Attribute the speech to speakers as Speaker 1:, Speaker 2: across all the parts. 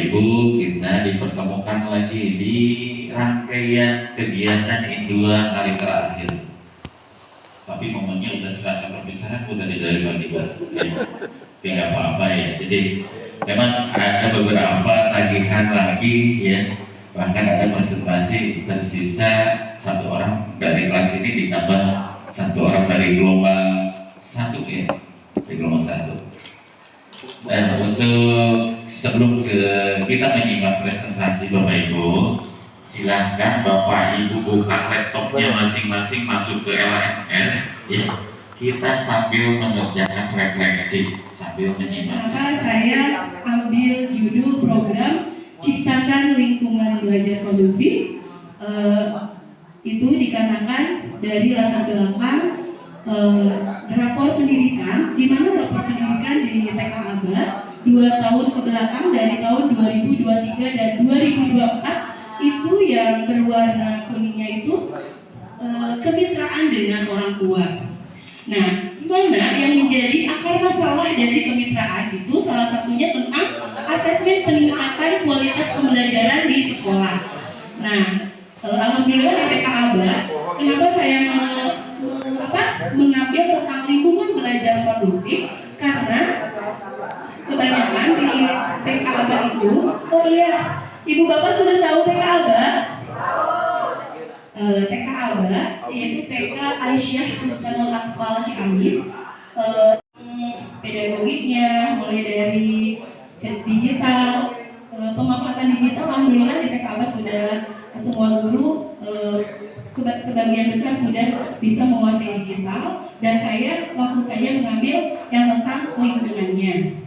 Speaker 1: Ibu, kita dipertemukan lagi di rangkaian kegiatan Indua hari terakhir. Tapi momennya udah serasa perpisahan, udah dari pagi tidak apa-apa ya. Jadi memang ada beberapa tagihan lagi ya. Bahkan ada presentasi tersisa 1 orang dari kelas ini ditambah 1 orang dari gelombang 1 ya, dari gelombang 1. Dan untuk sebelum kita menyimak presentasi Bapak Ibu, silahkan Bapak Ibu buka laptopnya masing-masing, masuk ke LMS ya. Kita sambil mengerjakan refleksi sambil menyimak.
Speaker 2: Maka saya ambil judul program Ciptakan Lingkungan Belajar Kondusif. Itu dikarenakan dari latar belakang rapor pendidikan, di mana rapor pendidikan di TK Aba 2 tahun ke belakang dari tahun 2023 dan 2024 itu yang berwarna kuningnya itu kemitraan dengan orang tua. Nah, mana yang menjadi akar masalah dari kemitraan itu salah satunya tentang asesmen peningkatan kualitas pembelajaran di sekolah. Nah, alhamdulillah di TK Aba, kenapa saya mengambil tentang lingkungan belajar kondusif? Karena kebanyakan di TK Aba itu, oh iya, ibu bapak sudah tahu TK Aba? TK Aba yaitu TK Aisyah Husnul Atfal Ciamis. Pedagogiknya mulai dari digital, pemanfaatan digital, alhamdulillah di TK Aba sudah semua guru sebagian besar sudah bisa menguasai digital, dan saya langsung saja mengambil yang tentang lingkungannya.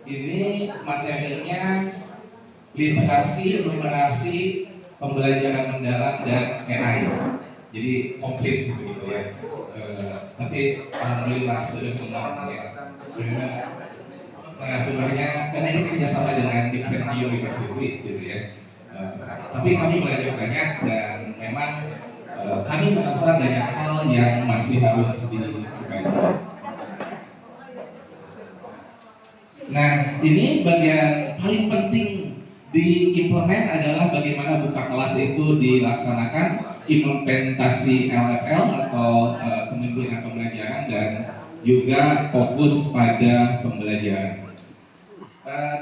Speaker 3: Ini materinya literasi, numerasi, pembelajaran mendalam, dan AI. Jadi komplit begitu ya. Tapi alhamdulillah sudah semua ya. Narasumbernya, karena ini kerjasama dengan Different University gitu ya. Tapi kami belajar banyak, dan memang kami merasa banyak hal yang masih harus diperbaiki. Nah, ini bagian paling penting diimplement adalah bagaimana buka kelas itu dilaksanakan, implementasi LFL atau kepemimpinan pembelajaran, dan juga fokus pada pembelajaran.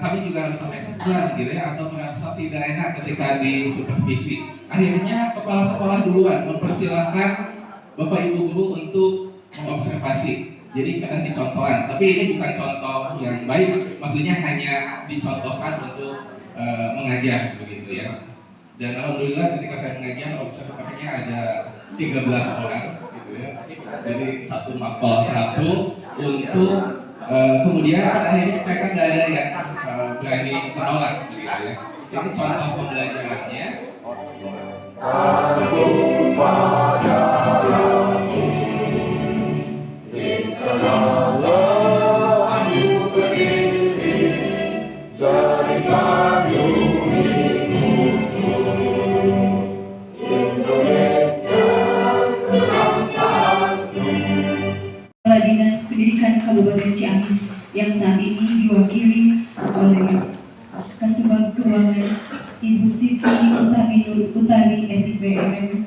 Speaker 3: Kami juga harus sampai segar gitu ya, atau merasa tidak enak ketika di supervisi. Akhirnya kepala sekolah duluan mempersilahkan Bapak Ibu guru untuk mengobservasi. Jadi kadang dicontohkan, tapi ini bukan contoh yang baik, maksudnya hanya dicontohkan untuk mengajar begitu ya. Dan alhamdulillah ketika saya mengajar, observasinya ada 13 orang gitu ya. Jadi satu mapel satu untuk kemudian akhirnya mereka nggak ada yang berani menolak begitu ya. Ini contoh pembelajarannya.
Speaker 2: Dinas Pendidikan Kabupaten Ciamis yang saat ini diwakili oleh Kasubag Keuangan Ibu Siti Utari SIPMM.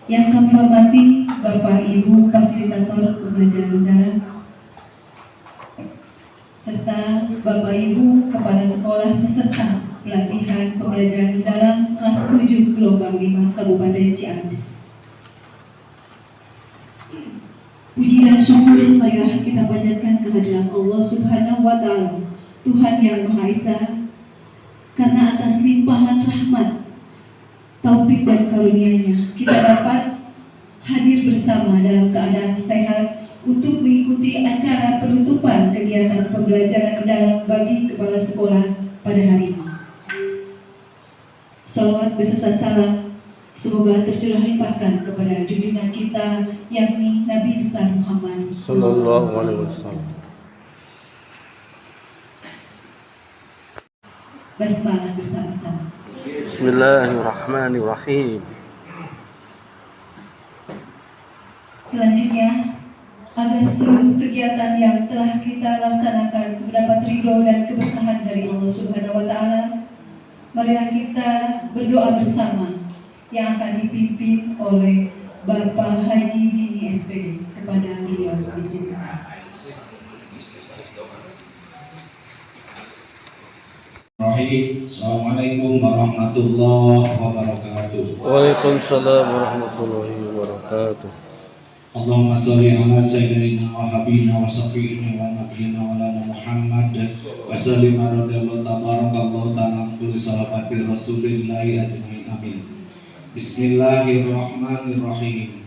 Speaker 2: Yang kami hormati Bapak Ibu Fasilitator Pembelajaran Mendalam, serta Bapak Ibu Kepala Sekolah peserta pelatihan pembelajaran mendalam kelas 7 gelombang 5 Kabupaten Ciamis. Puji dan syukur marilah kita panjatkan kehadiran Allah Subhanahu wa Ta'ala, Tuhan yang Maha Esa, karena atas limpahan rahmat, taufik dan karunia-Nya kita dapat hadir bersama dalam keadaan sehat untuk mengikuti acara penutupan kegiatan pembelajaran mendalam bagi kepala sekolah pada hari ini. Salawat beserta salam semoga tercurah limpahkan kepada junjungan kita, yakni Nabi besar Muhammad
Speaker 4: Sallallahu Alaihi Wasallam.
Speaker 2: Basmalah bersama-sama.
Speaker 4: Bismillahirrahmanirrahim.
Speaker 2: Selanjutnya agar seluruh kegiatan yang telah kita laksanakan mendapat ridho dan keberkahan dari Allah Subhanahu wa Ta'ala. Marilah kita berdoa bersama yang akan dipimpin oleh Bapak Haji Dini SPD. Kepada beliau di sini.
Speaker 5: Assalamualaikum warahmatullahi wabarakatuh.
Speaker 4: Waalaikumsalam warahmatullahi wabarakatuh.
Speaker 5: Allahumma sholli ala sayyidina wa habibina wa syafi'ina wa nabiyina wa lana Muhammad wa sallim ala tabarakallahu ta'ala kulli sahabati rasulillahi ajmain amin. Bismillahirrahmanirrahim.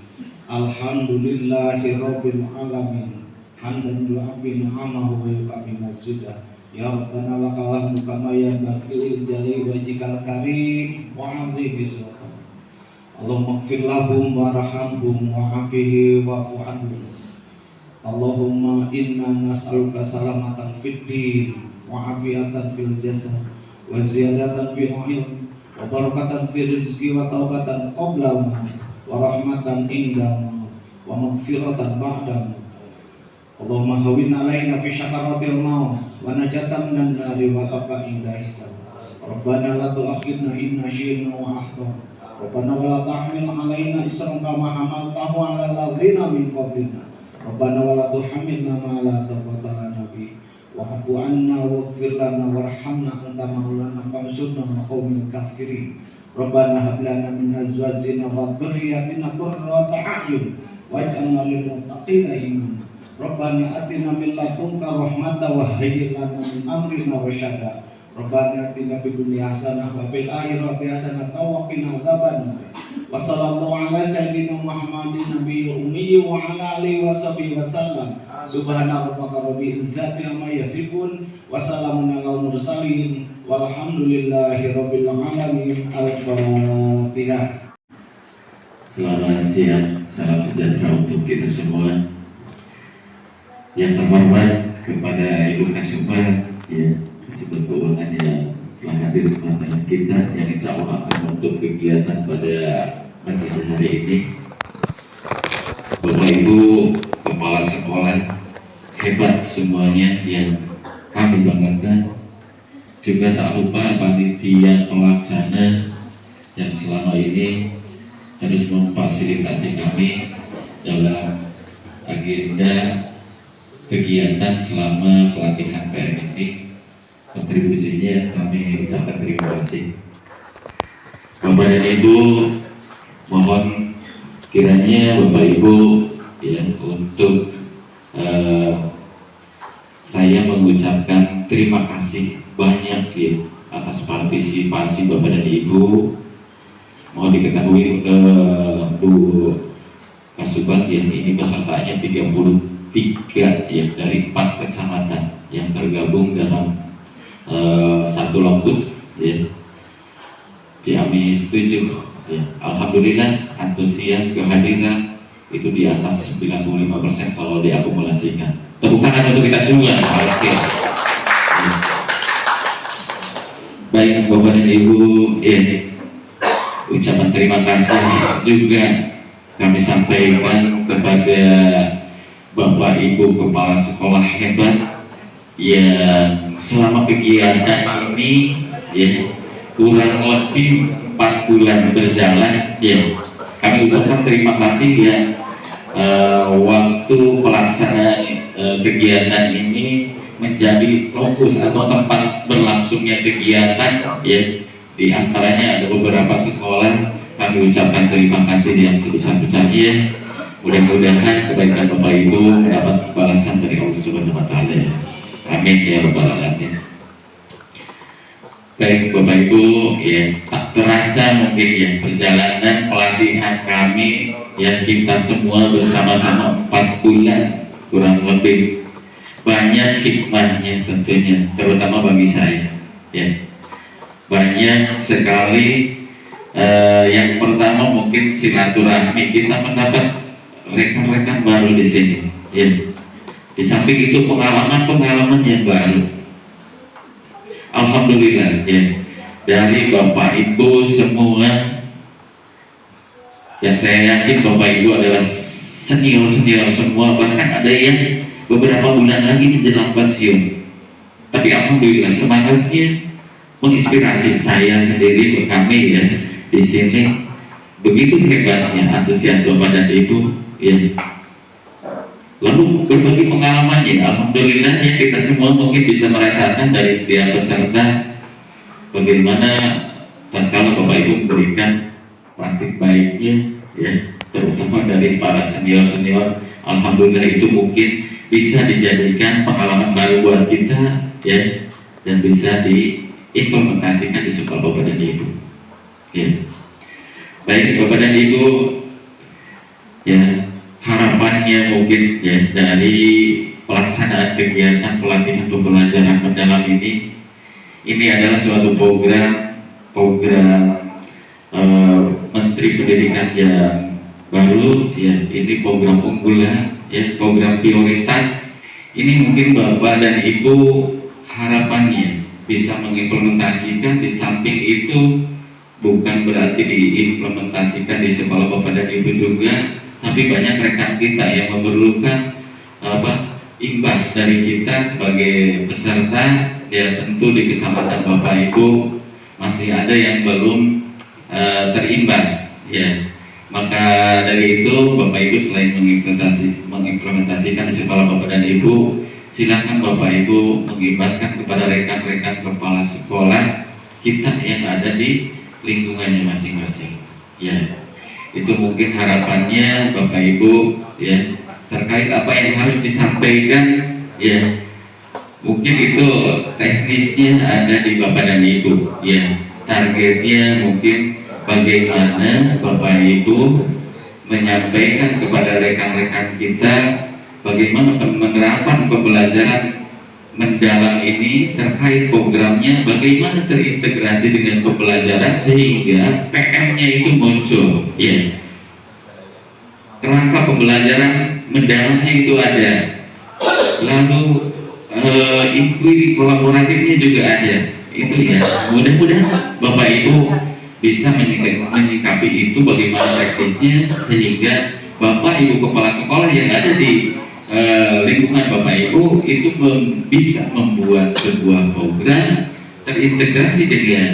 Speaker 5: Alhamdulillahi rabbil alamin. Hamdan yu'affi ni'amahu wa yuqabi mazidah. Ya Rabbana lakal hamdu kama yanbaghi li jalali wajhikal karim wa 'azimi sultanik. Allahumma ighfir lahum warhamhum wa'afihi wa'fu anhum. Allahumma inna nas'aluka salamatan fid din wa afiatan fil jasad wa ziyadatan fil ilm wa barakatan fil rizqi wa taubatan qabla al-maut wa rahmatan inda al-maut wa maghfiratan ba'da al-maut. Allahumma hawwin 'alaina fi syakaratil maut wa najatan minan nari wa tafa inda hisab. Rabbana la tu'akhidna in nasyina wa akhtana. Rabbana wa la tahmil 'alaina isran kama hamaltahu 'alal ladzina min qablina. Rabbana wa la tuhammilna ma la taqata lana bihi wa'fu 'anna waghfir lana warhamna anta maulana fansurna 'alal qaumil kafirin. Rabbana hab lana min azwajina wa dhurriyyatina qurrata a'yun waj'alna lil muttaqina imama. Rabbana atina min ladunka rahmatan wa hayyi lana min amrina rasyada. Rabbana atina fid dunya hasanah wa fil akhirati hasanah wa qina adzabannar. Wa sallallahu ala sayyidina Muhammadin nabiyil ummi wa ala alihi wa sahbihi wasallam. Subhana rabbika rabbil izzati amma yasifun wa salamun alal mursalin walhamdulillahi rabbil alamin. Al-Fatihah.
Speaker 1: Selamat siang, salam sejahtera untuk kita semua. Yang terhormat kepada Ibu Kasubag, ya, Kasubag Keuangan yang telah hadir di tengah kita, yang insya Allah akan menutup kegiatan pada pagi hari ini. Bapak Ibu Kepala Sekolah hebat semuanya yang kami banggakan. Juga tak lupa panitia pelaksana yang selama ini terus memfasilitasi kami dalam agenda kegiatan selama pelatihan PM ini. Kontribusinya kami ucapkan terima kasih. Bapak dan Ibu, mohon kiranya Bapak Ibu ya untuk saya mengucapkan terima kasih banyak ya atas partisipasi Bapak dan Ibu. Mohon diketahui Bu Kasubag yang ini pesertanya 33 ya dari 4 kecamatan yang tergabung dalam satu lokus ya Ciamis 7 ya. Alhamdulillah antusias kehadiran itu di atas 95% kalau diakumulasikan. Tepuk tangan untuk kita semua. Oke. Ya. Baik Bapak dan Ibu ya, ucapan terima kasih juga kami sampaikan kepada Bapak Ibu Kepala Sekolah hebat yang selama kegiatan ini ya kurang lebih 4 bulan berjalan ya. Kami ucapkan terima kasih ya waktu pelaksanaan kegiatan ini menjadi fokus atau tempat berlangsungnya kegiatan ya. Di antaranya ada beberapa sekolah, kami ucapkan terima kasih yang sebesar-besarnya. Mudah-mudahan kebaikan Bapak Ibu dapat balasan dari Allah Subhanahu wa Ta'ala. Amin ya rabbal alamin. Baik Bapak Ibu, ya tak terasa mungkin ya perjalanan pelatihan kami yang kita semua bersama-sama 4 bulan kurang lebih, banyak hikmahnya tentunya, terutama bagi saya. Ya, banyak sekali. Yang pertama mungkin silaturahmi, kita mendapat rekan-rekan baru di sini. Ya. Di samping itu pengalaman-pengalaman yang baru. Alhamdulillah ya. Dari Bapak Ibu semua, yang saya yakin Bapak Ibu adalah senior semua, bahkan ada yang beberapa bulan lagi menjelang pensiun. Tapi alhamdulillah semangatnya menginspirasi saya sendiri, kami ya di sini. Begitu hebatnya antusias Bapak dan Ibu ya. Lalu berbagi pengalamannya, alhamdulillah ya, kita semua mungkin bisa merasakan dari setiap peserta bagaimana tatkala Bapak Ibu memberikan praktik baiknya ya, terutama dari para senior. Alhamdulillah itu mungkin bisa dijadikan pengalaman baru buat kita ya, dan bisa diimplementasikan di sekolah Bapak dan Ibu ya. Baik Bapak dan Ibu ya, harapannya mungkin ya dari pelaksanaan kegiatan pelatihan pembelajaran mendalam ini adalah suatu program Menteri Pendidikan yang baru ya, ini program unggulan ya, program prioritas. Ini mungkin Bapak dan Ibu harapannya bisa mengimplementasikan. Di samping itu bukan berarti diimplementasikan di sekolah Bapak dan Ibu juga, tapi banyak rekan kita yang memerlukan imbas dari kita sebagai peserta ya. Tentu di kecamatan Bapak Ibu masih ada yang belum terimbas ya. Maka dari itu Bapak Ibu selain mengimplementasikan di sekolah Bapak dan Ibu, silakan Bapak Ibu mengimbaskan kepada rekan-rekan kepala sekolah kita yang ada di lingkungannya masing-masing ya. Itu mungkin harapannya Bapak Ibu ya, terkait apa yang harus disampaikan ya. Mungkin itu teknisnya ada di Bapak dan Ibu ya. Targetnya mungkin bagaimana Bapak Ibu menyampaikan kepada rekan-rekan kita bagaimana penerapan pembelajaran mendalam ini terkait programnya, bagaimana terintegrasi dengan pembelajaran sehingga PM-nya itu muncul ya. Kerangka pembelajaran mendalamnya itu ada, lalu inquiry kolaboratifnya juga ada itu ya. Mudah-mudahan Bapak Ibu bisa menyikapi itu bagaimana teknisnya, sehingga Bapak Ibu kepala sekolah yang ada di lingkungan Bapak Ibu itu bisa membuat sebuah program terintegrasi dengan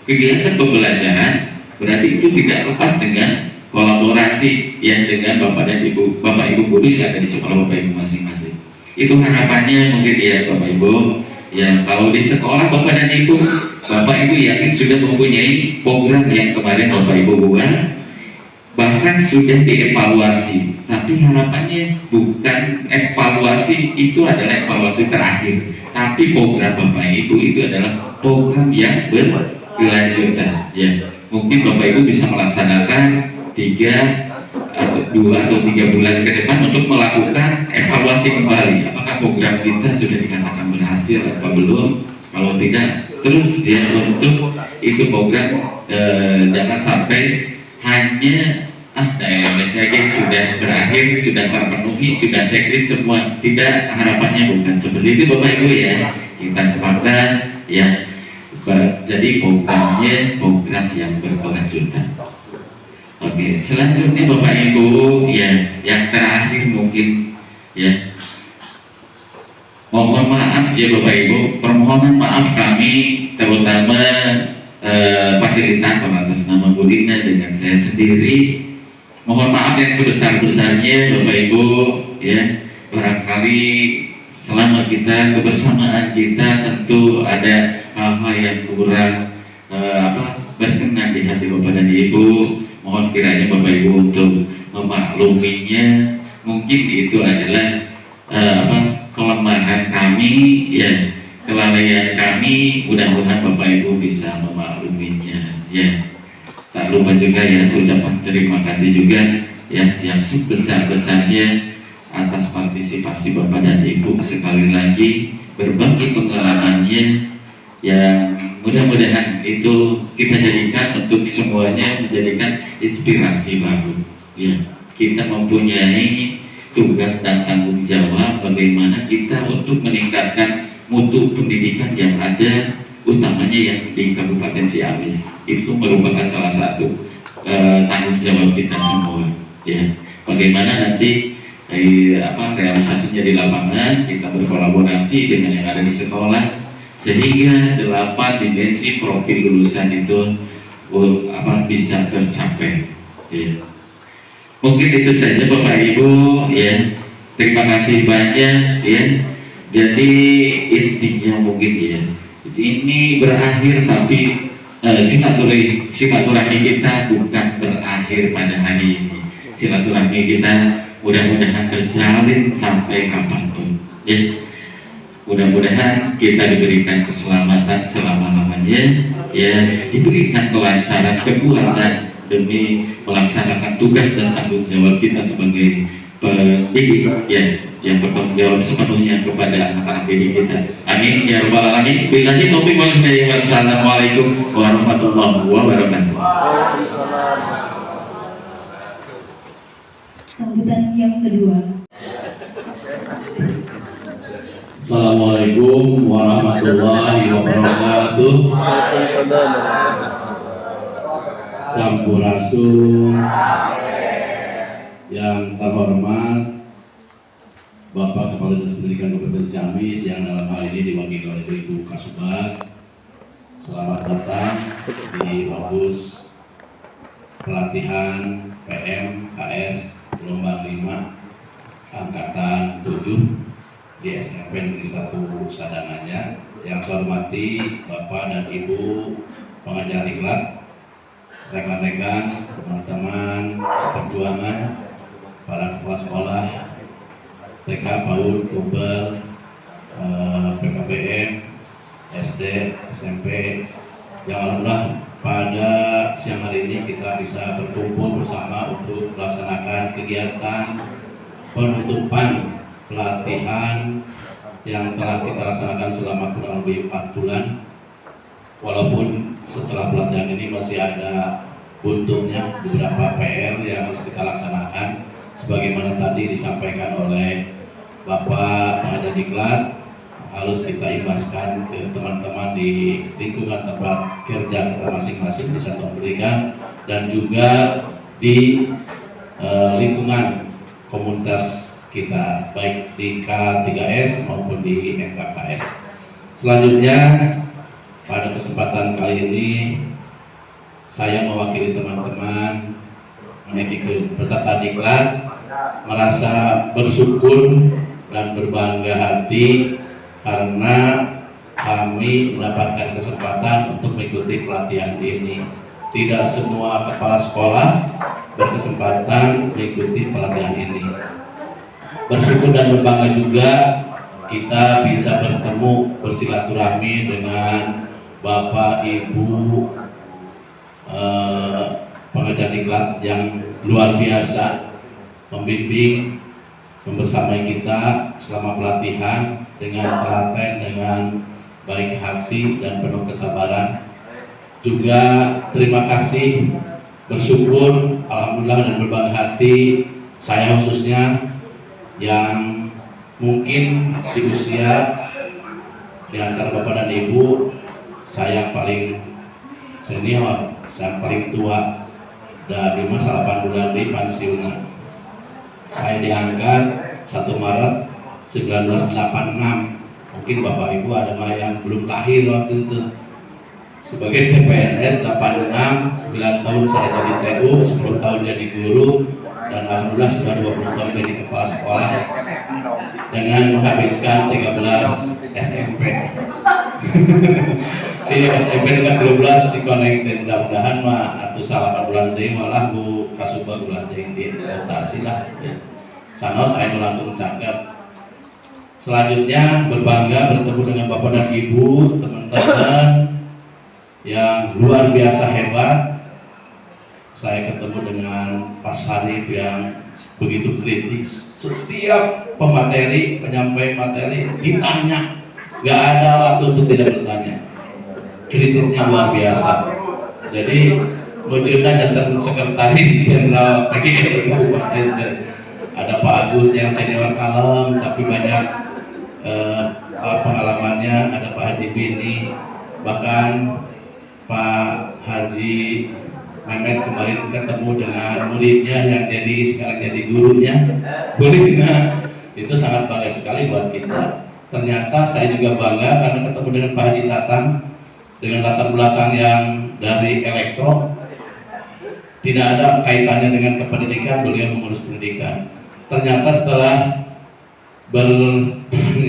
Speaker 1: kegiatan pembelajaran. Berarti itu tidak lepas dengan kolaborasi yang dengan Bapak Ibu guru yang ada di sekolah Bapak Ibu masing-masing. Itu harapannya mungkin ya Bapak Ibu ya. Kalau di sekolah Bapak dan Ibu yakin sudah mempunyai program yang kemarin Bapak Ibu buat, bahkan sudah dievaluasi. Tapi harapannya bukan evaluasi itu adalah evaluasi terakhir, tapi program Bapak Ibu itu adalah program yang berkelanjutan ya. Mungkin Bapak Ibu bisa melaksanakan 2 atau 3 bulan ke depan untuk melakukan evaluasi kembali apakah program kita sudah dikatakan berhasil atau belum. Kalau tidak, terus ya untuk itu program jangan sampai hanya DMS saja sudah berakhir, sudah terpenuhi, sudah checklist semua. Tidak, harapannya bukan seperti itu Bapak Ibu ya. Kita sepakat ya. Jadi programnya program yang berkelanjutan. Oke, selanjutnya Bapak Ibu ya, yang terakhir mungkin ya, mohon maaf ya Bapak Ibu, permohonan maaf kami terutama fasilitator atas nama Bu Dina dengan saya sendiri. Mohon maaf yang sebesar-besarnya Bapak Ibu ya. Barangkali selama kita kebersamaan kita tentu ada hal-hal yang kurang berkenan di hati Bapak dan Ibu. Mohon kiranya Bapak Ibu untuk memakluminya. Mungkin itu adalah kelemahan kami ya, kelalaian kami. Mudah-mudahan Bapak Ibu bisa memakluminya ya. Tak lupa juga ya ucapan terima kasih juga ya yang sebesar-besarnya atas partisipasi Bapak dan Ibu. Sekali lagi berbagi pengalamannya yang mudah-mudahan itu kita jadikan untuk semuanya, menjadikan inspirasi baru ya. Kita mempunyai tugas dan tanggung jawab bagaimana kita untuk meningkatkan mutu pendidikan yang ada, utamanya yang di Kabupaten Ciamis. Itu merupakan salah satu tanggung jawab kita semua ya. bagaimana nanti realisasinya di lapangan, kita berkolaborasi dengan yang ada di sekolah sehingga 8 dimensi profil lulusan itu bisa tercapai. Ya. Mungkin itu saja Bapak Ibu ya. Terima kasih banyak ya. Jadi intinya mungkin ya, ini berakhir tapi silaturahmi kita bukan berakhir pada hari ini. Silaturahmi kita mudah-mudahan terjalin sampai kapanpun ya. Mudah-mudahan kita diberikan keselamatan selama-lamanya ya, diberikan kelancaran, kekuatan demi melaksanakan tugas dan tanggung jawab kita sebagai pendidik ya, yang bertanggung jawab sepenuhnya kepada anak-anak didik kita. Amin ya rabbal alamin. Billahi taufiq wal hidayah. Wassalamualaikum warahmatullahi wabarakatuh.
Speaker 2: Sambutan yang kedua.
Speaker 6: Assalamualaikum warahmatullahi wabarakatuh. Sampurasun. Yang terhormat Bapak Kepala Dinas Pendidikan Kabupaten Ciamis yang dalam hal ini diwakili oleh Ibu Kasubag, selamat datang di Fokus Pelatihan PMKS Gelombang 5 Angkatan 7 di SMP Negeri 1 Sadangannya. Yang saya hormati Bapak dan Ibu pengajar diklat, rekan-rekan, teman-teman perjuangan, para kepala sekolah TK, PAUD, Kuber, PKBM, SD, SMP, yang alhamdulillah pada siang hari ini kita bisa berkumpul bersama untuk melaksanakan kegiatan penutupan pelatihan yang telah kita laksanakan selama kurang lebih 4 bulan. Walaupun setelah pelatihan ini masih ada buntutnya beberapa PR yang harus kita laksanakan, sebagaimana tadi disampaikan oleh Bapak pengajar diklat, harus kita imbaskan ke teman-teman di lingkungan tempat kerja kita masing-masing di satuan pendidikan dan juga di lingkungan komunitas kita, baik di K3S maupun di MKKS. Selanjutnya, pada kesempatan kali ini saya mewakili teman-teman peserta diklat merasa bersyukur dan berbangga hati karena kami mendapatkan kesempatan untuk mengikuti pelatihan ini. Tidak semua kepala sekolah berkesempatan mengikuti pelatihan ini. Bersyukur dan berbangga juga kita bisa bertemu bersilaturahmi dengan Bapak Ibu pengajar diklat yang luar biasa membimbing, membersamai kita selama pelatihan dengan telaten, dengan baik hati dan penuh kesabaran. Juga terima kasih, bersyukur, alhamdulillah dan berbangga hati saya khususnya yang mungkin di usia di antara Bapak dan Ibu saya yang paling senior, saya yang paling tua, dari masa 8 bulan di pensiunan. Saya diangkat 1 Maret 1986. Mungkin Bapak Ibu ada yang belum lahir waktu itu. Sebagai CPNS 86, 9 tahun saya jadi TU, 10 tahun jadi guru, dan alhamdulillah sudah 20 tahun jadi kepala sekolah dengan menghabiskan 13 SMP. Di SMP dengan 12 di connect, mudah-mudahan mah atau salah 8 bulan teh malah Bu Kasubag bulan teh di rotasi lah. Sanos saya langsung cakap. Selanjutnya berbangga bertemu dengan Bapak dan Ibu, teman-teman yang luar biasa hebat. Saya ketemu dengan Pak Sarif yang begitu kritis. Setiap pemateri, penyampaian materi ditanya, nggak ada waktu untuk tidak bertanya. Kritisnya luar biasa. Jadi munculnya jantan sekretaris jenderal PGRI Kabupaten. Ada Pak Agus yang senior kalem tapi banyak pengalamannya. Ada Pak Haji Bini, bahkan Pak Haji Mehmet kemarin ketemu dengan muridnya yang sekarang jadi gurunya, muridnya itu sangat bangga sekali buat kita. Ternyata saya juga bangga karena ketemu dengan Pak Haji Tatang dengan latar belakang yang dari elektro, tidak ada kaitannya dengan kependidikan, beliau mengurus pendidikan. Ternyata setelah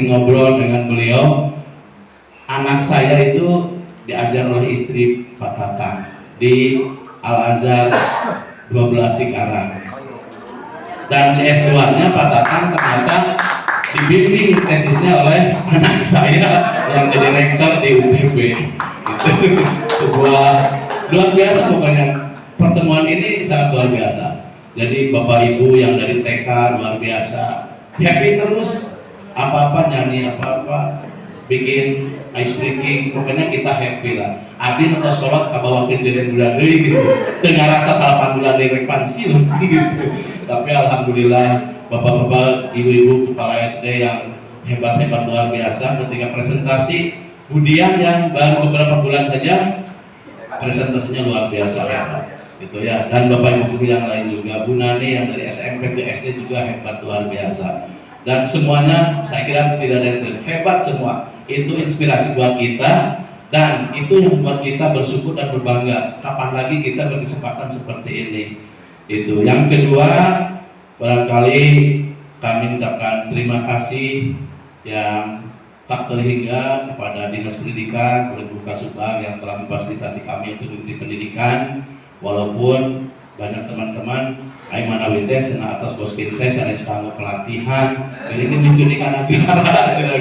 Speaker 6: ngobrol dengan beliau, anak saya itu diajar oleh istri Pak Tatang di Al-Azhar 12 Cikarang, dan di S2-nya Pak Tatang ternyata dibimbing tesisnya oleh anak saya yang jadi rektor di UPB. Itu sebuah luar biasa, pokoknya pertemuan ini sangat luar biasa. Jadi Bapak Ibu yang dari TK luar biasa, happy terus, apa-apa nyanyi, apa-apa bikin ice breaking, pokoknya kita happy lah. Abdi atau sholat kabawa kejadian bulan gitu, dengan rasa salah bulan dari pensiun gitu. Tapi alhamdulillah bapak-bapak, ibu-ibu kepala SD yang hebat-hebat luar biasa ketika presentasi. Budian yang baru beberapa bulan saja presentasinya luar biasa hebat, gitu ya. Dan bapak ibu guru yang lain juga, Bu Nani yang dari SMP ke SD juga hebat luar biasa. Dan semuanya saya kira tidak ada yang hebat semua. Itu inspirasi buat kita. Dan itu yang membuat kita bersyukur dan berbangga. Kapan lagi kita berkesempatan seperti ini? Itu. Yang kedua, barangkali kami mengucapkan terima kasih yang tak terhingga kepada Dinas Pendidikan, Kementerian Kasubag yang telah memfasilitasi kami untuk mengikuti pendidikan. Walaupun banyak teman-teman, Aimana Wite, sena atas boskin teh, sana setanggup pelatihan, ini mengikuti negara,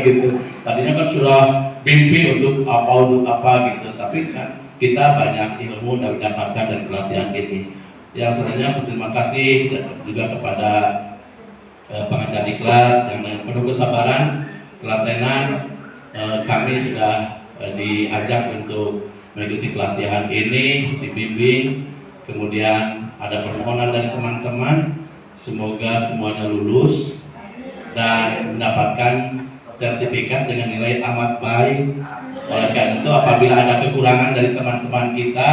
Speaker 6: gitu. Tadinya kan sudah mimpi untuk apa gitu, tapi kan kita banyak ilmu dan dapatkan dari pelatihan ini. Yang sebenarnya berterima kasih juga kepada pengajar diklat yang dengan penuh kesabaran, telatenan, kami sudah diajak untuk mengikuti pelatihan ini, dibimbing, kemudian ada permohonan dari teman-teman, semoga semuanya lulus dan mendapatkan sertifikat dengan nilai amat baik. Oleh karena itu, apabila ada kekurangan dari teman-teman kita,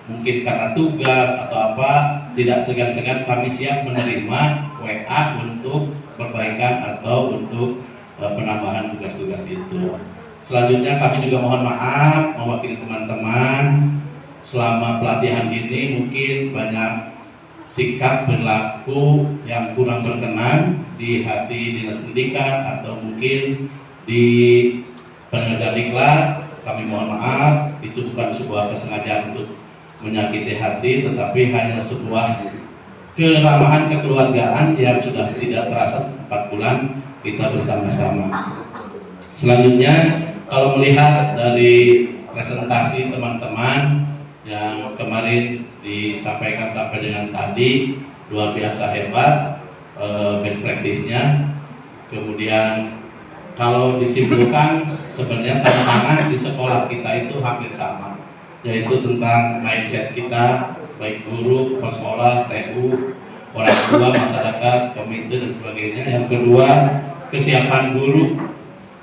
Speaker 6: mungkin karena tugas atau apa, tidak segan-segan kami siap menerima WA untuk perbaikan atau untuk penambahan tugas-tugas itu. Selanjutnya kami juga mohon maaf mewakili teman-teman, selama pelatihan ini mungkin banyak sikap berlaku yang kurang berkenan di hati Dinas Pendidikan atau mungkin di pengajar diklat. Kami mohon maaf, itu bukan sebuah kesengajaan untuk menyakiti hati, tetapi hanya sebuah keramahan kekeluargaan yang sudah tidak terasa 4 bulan kita bersama-sama. Selanjutnya, kalau melihat dari presentasi teman-teman yang kemarin disampaikan sampai dengan tadi, luar biasa hebat best practice-nya. Kemudian kalau disimpulkan, sebenarnya tantangan di sekolah kita itu hampir sama, yaitu tentang mindset kita, baik guru, kepala sekolah, TU, orang tua, masyarakat, komite dan sebagainya. Yang kedua, kesiapan guru,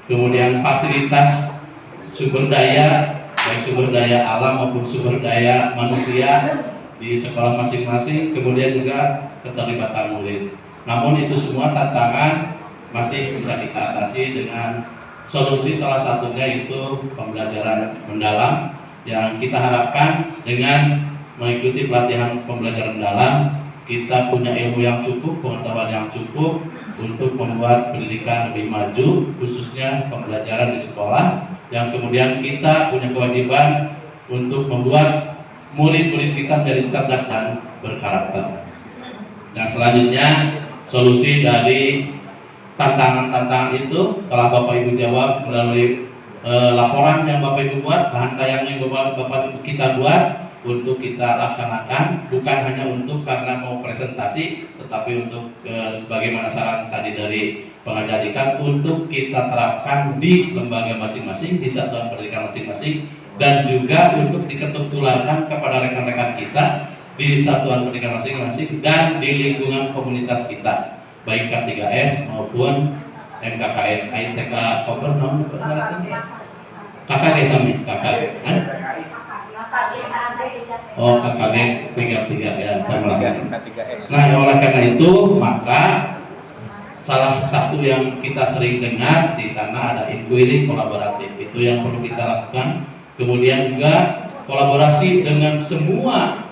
Speaker 6: kemudian fasilitas, sumber daya, baik sumber daya alam maupun sumber daya manusia di sekolah masing-masing, kemudian juga keterlibatan murid. Namun itu semua tantangan masih bisa kita atasi dengan solusi, salah satunya itu pembelajaran mendalam yang kita harapkan dengan mengikuti pelatihan pembelajaran mendalam kita punya ilmu yang cukup, pengetahuan yang cukup untuk membuat pendidikan lebih maju, khususnya pembelajaran di sekolah, yang kemudian kita punya kewajiban untuk membuat murid-murid kita menjadi cerdas dan berkarakter. Dan selanjutnya, solusi dari tantangan-tantangan itu telah Bapak Ibu jawab melalui laporan yang Bapak Ibu buat, bahan tayang yang Bapak Ibu kita buat untuk kita laksanakan, bukan hanya untuk karena mau presentasi, tetapi untuk sebagaimana saran tadi dari pengajar diklat, untuk kita terapkan di lembaga masing-masing, di satuan pendidikan masing-masing, dan juga untuk diketularkan kepada rekan-rekan kita di satuan pendidikan masing-masing dan di lingkungan komunitas kita, baik K3S maupun MKKS, ITK, KKG sami, KKG. KKD 33 ya. Nah, oleh karena itu maka salah satu yang kita sering dengar di sana ada inquiry kolaboratif, itu yang perlu kita lakukan. Kemudian juga kolaborasi dengan semua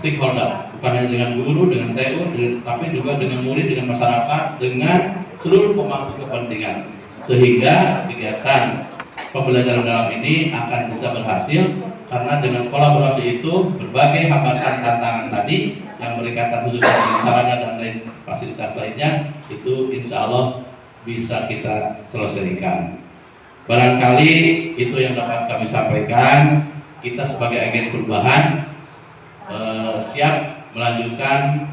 Speaker 6: stakeholder, bukan hanya dengan guru, dengan TU, tapi juga dengan murid, dengan masyarakat, dengan seluruh pemangku kepentingan, sehingga kegiatan pembelajaran dalam ini akan bisa berhasil. Karena dengan kolaborasi itu berbagai hambatan tantangan tadi yang berkaitan khususnya dengan sarana dan lain fasilitas lainnya itu insya Allah bisa kita selesaikan. Barangkali itu yang dapat kami sampaikan. Kita sebagai agen perubahan siap melanjutkan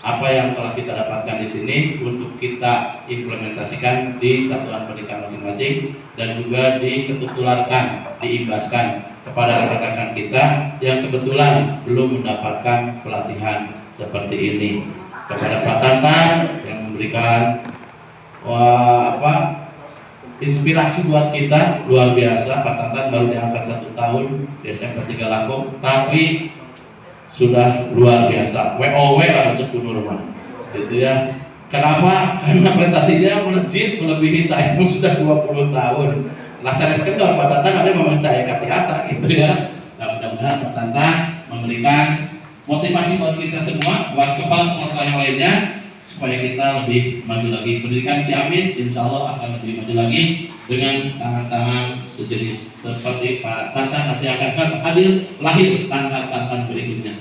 Speaker 6: apa yang telah kita dapatkan di sini untuk kita implementasikan di satuan pendidikan masing-masing dan juga diketularkan, diimbaskan kepada rekan-rekan kita yang kebetulan belum mendapatkan pelatihan seperti ini. Kepada Pak Tantan yang memberikan inspirasi buat kita luar biasa. Pak Tantan baru diangkat 1 tahun di SMP 3 Lampung, tapi sudah luar biasa. WOW lah untuk rumah, gitu ya. Kenapa? Karena prestasinya melejit melebihi saya pun sudah 20 tahun. Nah, saya kalau Pak Tantan ada meminta hati-hati gitu ya. Nah, mudah-mudahan Pak Tantan memberikan motivasi buat kita semua, buat kepala yang lainnya, supaya kita lebih maju lagi. Pendidikan Ciamis insya Allah akan lebih maju lagi dengan tangan-tangan sejenis seperti Pak Tantan nanti akan hadir lahir tangan-tangan berikutnya.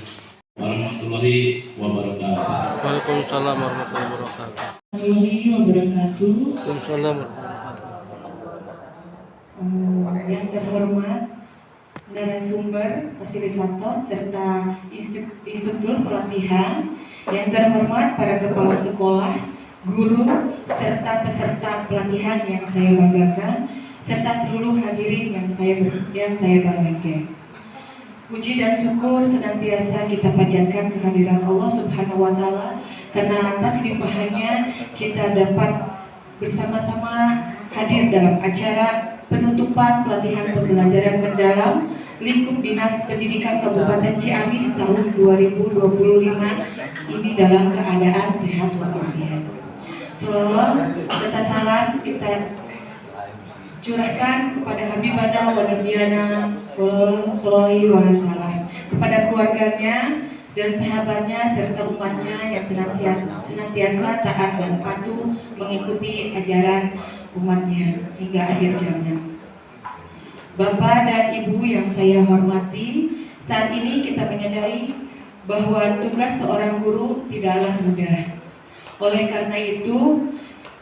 Speaker 6: Warahmatullahi wabarakatuh.
Speaker 4: Waalaikumsalam warahmatullahi wabarakatuh.
Speaker 2: Waalaikumsalam. Yang terhormat narasumber, fasilitator, serta instruktur pelatihan, yang terhormat para kepala sekolah, guru, serta peserta pelatihan yang saya banggakan, serta seluruh hadirin yang saya banggakan. Puji dan syukur senantiasa kita panjatkan kehadiran Allah Subhanahu wa Ta'ala, karena atas limpahannya kita dapat bersama-sama hadir dalam acara penutupan pelatihan pembelajaran mendalam lingkup Dinas Pendidikan Kabupaten Ciamis tahun 2025 ini dalam keadaan sehat walafiat. Salawat serta salam kita curahkan kepada Habibana wa Nabiyana Sallallahu Alaihi Wasallam, kepada keluarganya dan sahabatnya serta umatnya yang senantiasa taat dan patuh mengikuti ajaran umatnya hingga akhir zaman. Bapak dan Ibu yang saya hormati, saat ini kita menyadari bahwa tugas seorang guru tidaklah mudah. Oleh karena itu,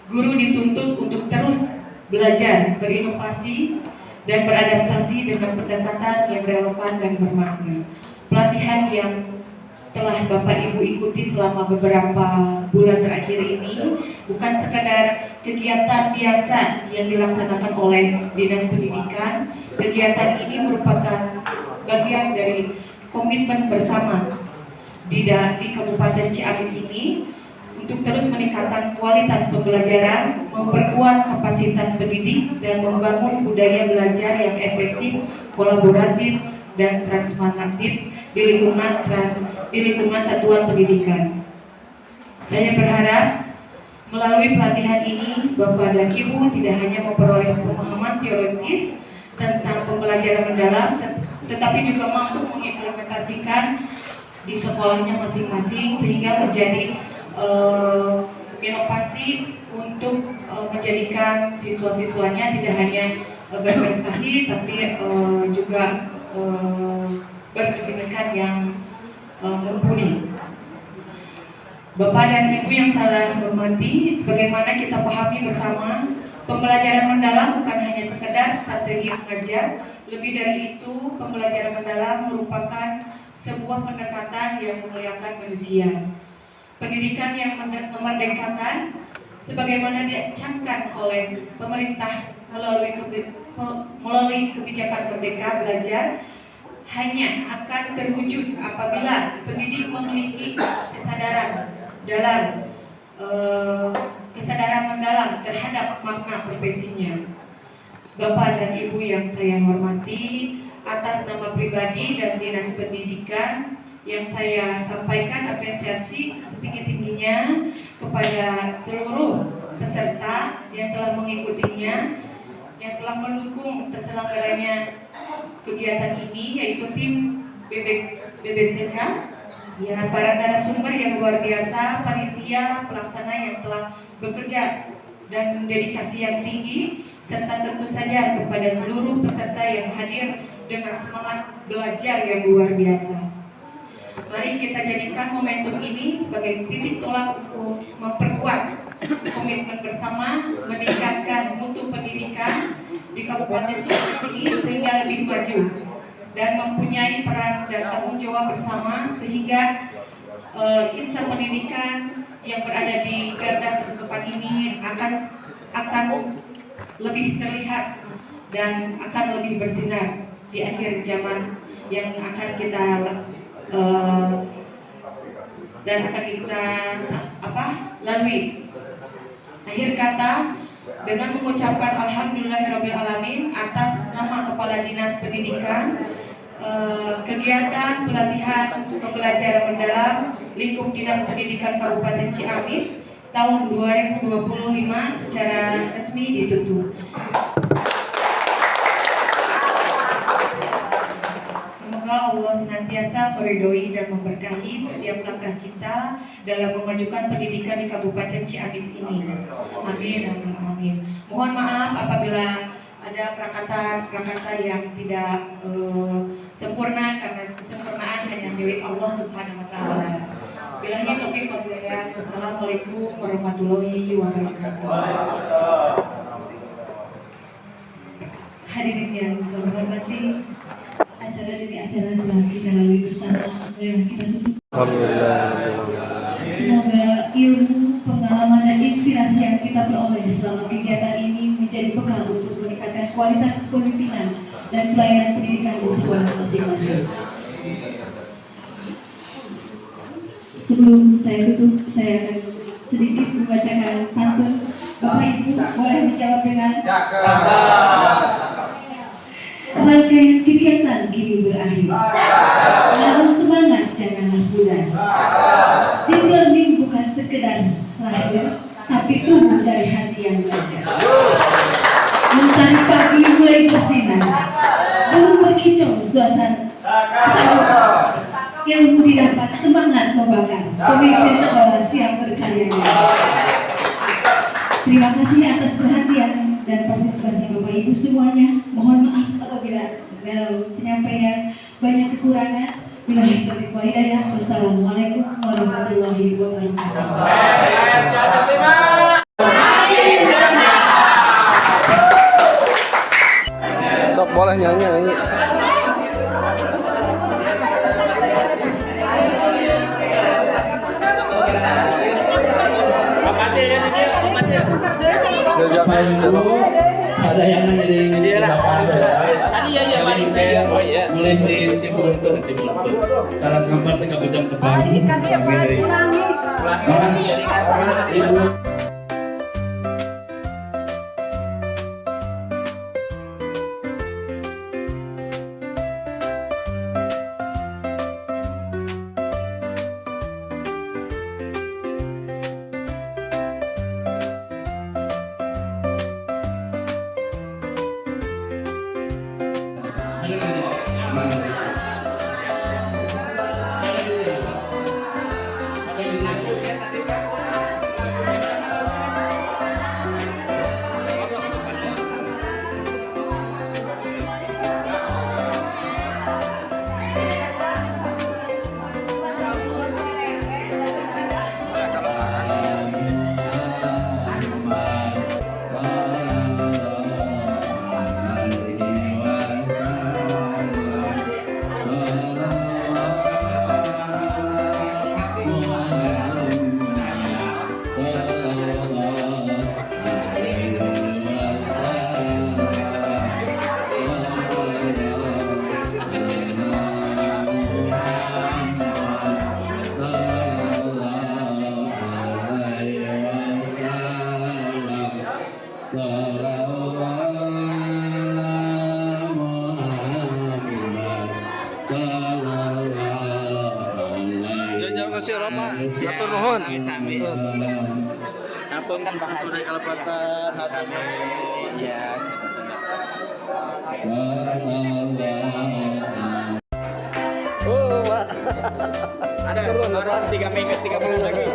Speaker 2: guru dituntut untuk terus belajar, berinovasi, dan beradaptasi dengan pendekatan yang relevan dan bermakna. Pelatihan yang telah Bapak Ibu ikuti selama beberapa bulan terakhir ini bukan sekadar kegiatan biasa yang dilaksanakan oleh Dinas Pendidikan. Kegiatan ini merupakan bagian dari komitmen bersama di Kabupaten Ciamis ini untuk terus meningkatkan kualitas pembelajaran, memperkuat kapasitas pendidik, dan membangun budaya belajar yang efektif, kolaboratif, dan transformatif di lingkungan satuan pendidikan. Saya berharap melalui pelatihan ini, Bapak dan Ibu tidak hanya memperoleh pemahaman teoritis tentang pembelajaran mendalam, tetapi juga mampu mengimplementasikan di sekolahnya masing-masing sehingga menjadi inovasi untuk menjadikan siswa-siswanya tidak hanya berprestasi tapi juga berpendidikan yang mumpuni. Bapak dan Ibu yang saya hormati, sebagaimana kita pahami bersama, pembelajaran mendalam bukan hanya sekedar strategi mengajar. Lebih dari itu, pembelajaran mendalam merupakan sebuah pendekatan yang memuliakan manusia. Pendidikan yang memerdekakan, sebagaimana diancamkan oleh pemerintah melalui kebijakan Merdeka Belajar, hanya akan terwujud apabila pendidik memiliki kesadaran mendalam terhadap makna profesinya. Bapak dan Ibu yang saya hormati,
Speaker 7: atas nama pribadi dan Dinas Pendidikan yang saya sampaikan apresiasi setinggi-tingginya kepada seluruh peserta yang telah mengikutinya, yang telah mendukung terselenggaranya kegiatan ini, yaitu tim BBTK, ya, para narasumber yang luar biasa, panitia pelaksana yang telah bekerja dan dedikasi yang tinggi, serta tentu saja kepada seluruh peserta yang hadir dengan semangat belajar yang luar biasa. Mari kita jadikan momentum ini sebagai titik tolak untuk memperkuat komitmen bersama, meningkatkan mutu pendidikan di Kabupaten Ciamis ini sehingga lebih maju dan mempunyai peran dan tanggung jawab bersama, sehingga insan pendidikan yang berada di garda terdepan ini akan lebih terlihat dan akan lebih bersinar di akhir zaman yang akan kita lalui. Akhir kata, dengan mengucapkan alhamdulillahirobbilalamin atas nama Kepala Dinas Pendidikan, kegiatan pelatihan pembelajaran mendalam lingkup Dinas Pendidikan Kabupaten Ciamis tahun 2025 secara resmi ditutup. Semoga Allah senantiasa meridhoi dan memberkahi setiap langkah kita dalam memajukan pendidikan di Kabupaten Ciamis ini. Amin, amin, amin. Mohon maaf apabila ada prakata yang tidak sempurna, karena kesempurnaan hanya milik Allah Subhanahu wa Ta'ala. Bilahi taufiq wal hidayah. Wassalamualaikum warahmatullahi wabarakatuh. Hadirin yang kami hormati, acara demi acara telah kita lalui bersama yang kita tutup. Semoga ilmu, pengalaman dan inspirasi yang kita peroleh selama kegiatan ini menjadi bekal untuk meningkatkan kualitas kepemimpinan dan pelayanan pendidikan di sekolah masing-masing. Sebelum saya tutup, saya akan sedikit membacakan pantun. Bapak Ibu boleh menjawab dengan rangkaian kegiatan kini berakhir. Dalam semangat janganlah pudar. Deep learning bukan sekedar lahir, tapi tumbuh dari hati yang belajar. Mentari pagi mulai bersinar, belum berkicau suasana. Ilmu didapat, semangat membakar. Pemimpin sekolah siap berkarya. Terima kasih atas perhatian dan partisipasi Bapak Ibu semuanya. Mohon maaf apabila dalam penyampaian banyak kekurangan. Billahi taufiq wal hidayah. Wassalamualaikum warahmatullahi wabarakatuh.
Speaker 4: Sok boleh nyanyi.
Speaker 5: Ada yang nanya di tadi ya Pak mulai di Cibuntu cara sabar tengah bujang terbang. Ulangi.
Speaker 4: Satu nuhun.
Speaker 8: Sami. Napun kan bahagia. Saya kelepatan. Sami. Ya,
Speaker 4: Oh, Pak.
Speaker 8: ada
Speaker 4: Turun,
Speaker 8: orang 3 minggu 3 bulan lagi.